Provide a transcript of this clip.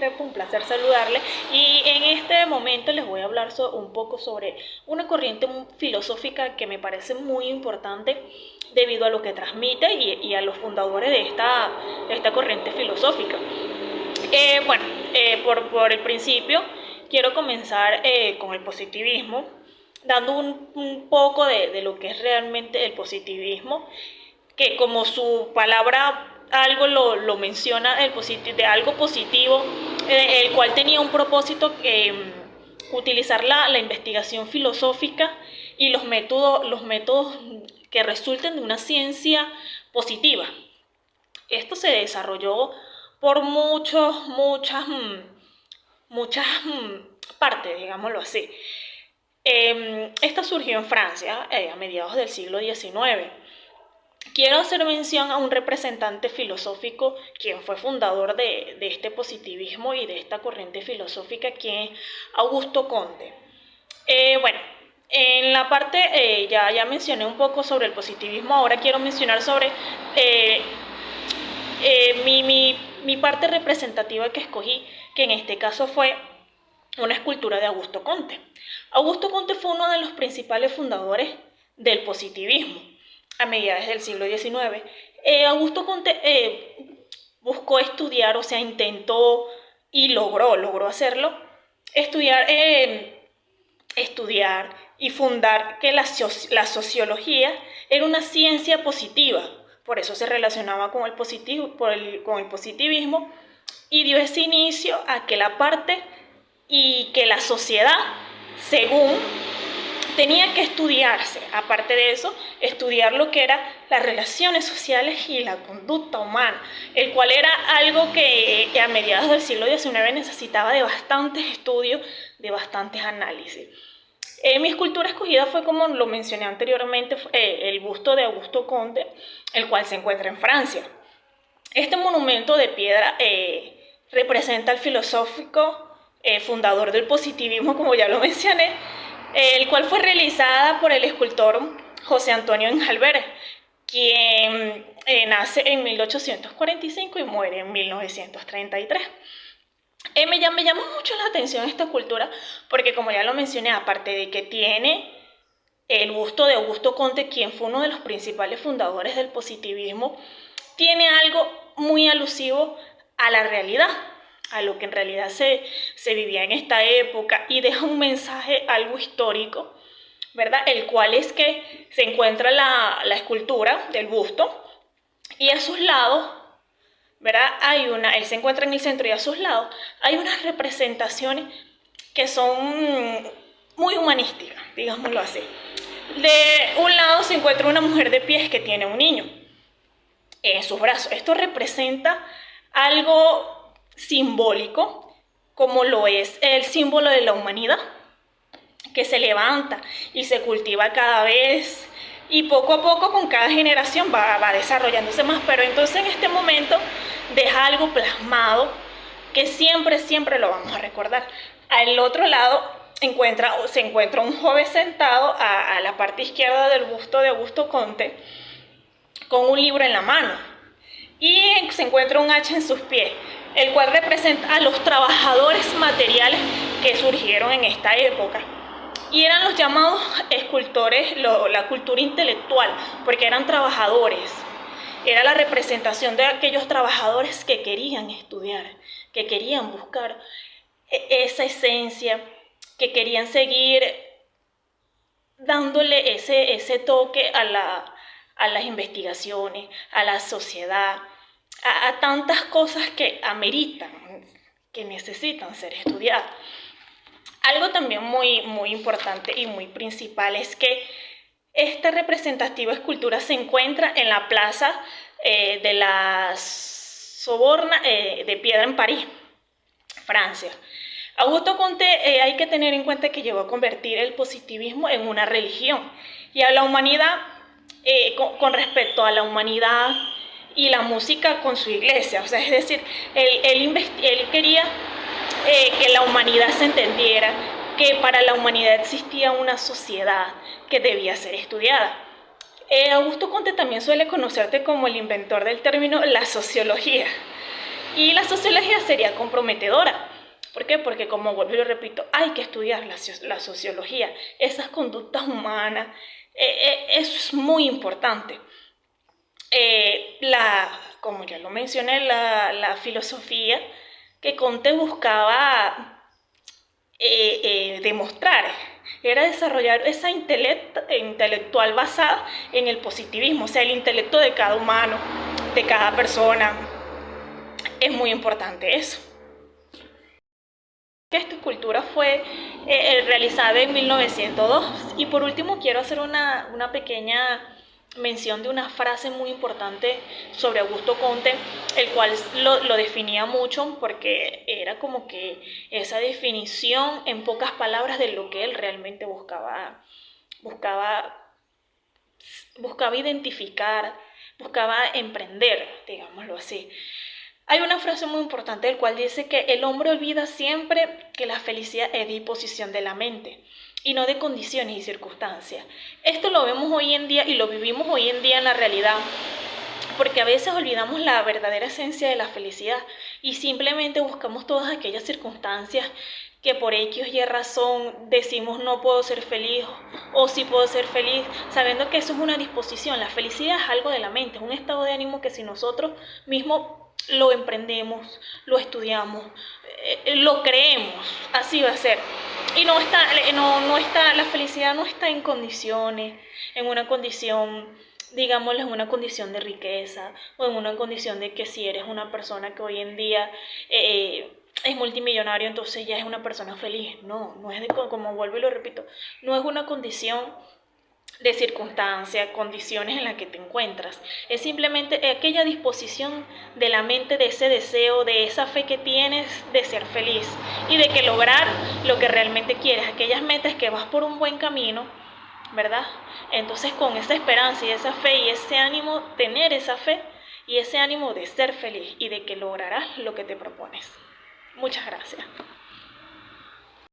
Restrepo, un placer saludarles. Y en este momento les voy a hablar un poco sobre una corriente filosófica que me parece muy importante debido a lo que transmite y a los fundadores de esta corriente filosófica. Por el principio, quiero comenzar con el positivismo, dando un poco de lo que es realmente el positivismo, que como su palabra algo lo menciona, de algo positivo, el cual tenía un propósito utilizar la investigación filosófica y los métodos que resulten de una ciencia positiva. Esto se desarrolló por muchas partes, digámoslo así. Esta surgió en Francia a mediados del siglo XIX. Quiero hacer mención a un representante filosófico, quien fue fundador de este positivismo y de esta corriente filosófica, quien es Augusto Comte. En la parte, ya mencioné un poco sobre el positivismo, ahora quiero mencionar sobre mi parte representativa que escogí, que en este caso fue una escultura de Augusto Comte. Augusto Comte fue uno de los principales fundadores del positivismo a mediados del siglo XIX. Augusto Comte buscó estudiar, intentó y logró hacerlo, estudiar y fundar que la sociología era una ciencia positiva. Por eso se relacionaba con el positivismo y dio ese inicio a que la parte y que la sociedad, según, tenía que estudiarse. Aparte de eso, estudiar lo que eran las relaciones sociales y la conducta humana, el cual era algo que a mediados del siglo XIX necesitaba de bastantes estudios, de bastantes análisis. Mi escultura escogida fue, como lo mencioné anteriormente, el busto de Augusto Comte, el cual se encuentra en Francia. Este monumento de piedra representa al filosófico fundador del positivismo, como ya lo mencioné, el cual fue realizada por el escultor José Antonio Enjalbert, quien nace en 1845 y muere en 1933. Me llama mucho la atención esta escultura porque, como ya lo mencioné, aparte de que tiene el busto de Augusto Comte, quien fue uno de los principales fundadores del positivismo, tiene algo muy alusivo a la realidad, a lo que en realidad se vivía en esta época, y deja un mensaje algo histórico, ¿verdad? El cual es que se encuentra la escultura del busto y a sus lados, ¿verdad? Él se encuentra en el centro y a sus lados hay unas representaciones que son muy humanísticas, digámoslo así. De un lado se encuentra una mujer de pies que tiene un niño en sus brazos. Esto representa algo simbólico, como lo es el símbolo de la humanidad, que se levanta y se cultiva cada vez, y poco a poco con cada generación va desarrollándose más, pero entonces en este momento deja algo plasmado que siempre lo vamos a recordar. Al otro lado se encuentra un joven sentado a la parte izquierda del busto de Augusto Comte con un libro en la mano, y se encuentra un hacha en sus pies, el cual representa a los trabajadores materiales que surgieron en esta época. Y eran los llamados escultores, la cultura intelectual, porque eran trabajadores. Era la representación de aquellos trabajadores que querían estudiar, que querían buscar esa esencia, que querían seguir dándole ese toque a las investigaciones, a la sociedad, a tantas cosas que ameritan, que necesitan ser estudiadas. Algo también muy importante y muy principal es que esta representativa escultura se encuentra en la plaza de la Sorbona de Piedra en París, Francia. Augusto Comte hay que tener en cuenta que llegó a convertir el positivismo en una religión y a la humanidad, con respecto a la humanidad y la música con su iglesia. O sea, es decir, él quería que la humanidad se entendiera, que para la humanidad existía una sociedad que debía ser estudiada. Augusto Comte también suele conocerte como el inventor del término la sociología, Y la sociología sería comprometedora. ¿Por qué? Porque, como vuelvo y lo repito, hay que estudiar la sociología, esas conductas humanas, eso es muy importante. Como ya lo mencioné, la filosofía que Comte buscaba demostrar era desarrollar esa intelectual basada en el positivismo, o sea, el intelecto de cada humano, de cada persona. Es muy importante eso. Esta escultura fue realizada en 1902. Y por último quiero hacer una pequeña mención de una frase muy importante sobre Augusto Comte, el cual lo definía mucho porque era como que esa definición en pocas palabras de lo que él realmente buscaba identificar, buscaba emprender, digámoslo así. Hay una frase muy importante del cual dice que el hombre olvida siempre que la felicidad es disposición de la mente y no de condiciones y circunstancias. Esto lo vemos hoy en día y lo vivimos hoy en día en la realidad, porque a veces olvidamos la verdadera esencia de la felicidad y simplemente buscamos todas aquellas circunstancias que por X y razón decimos no puedo ser feliz o sí puedo ser feliz, sabiendo que eso es una disposición. La felicidad es algo de la mente, es un estado de ánimo que si nosotros mismos lo emprendemos, lo estudiamos, lo creemos, así va a ser. Y la felicidad no está en condiciones, en una condición, digámoslo, en una condición de riqueza o en una condición de que si eres una persona que hoy en día es multimillonario, entonces ya es una persona feliz. No es como vuelvo y lo repito, no es una condición de circunstancias, condiciones en las que te encuentras. Es simplemente aquella disposición de la mente, de ese deseo, de esa fe que tienes de ser feliz y de que lograr lo que realmente quieres, aquellas metas que vas por un buen camino, ¿verdad? Entonces con esa esperanza y esa fe y ese ánimo, tener esa fe y ese ánimo de ser feliz y de que lograrás lo que te propones. Muchas gracias.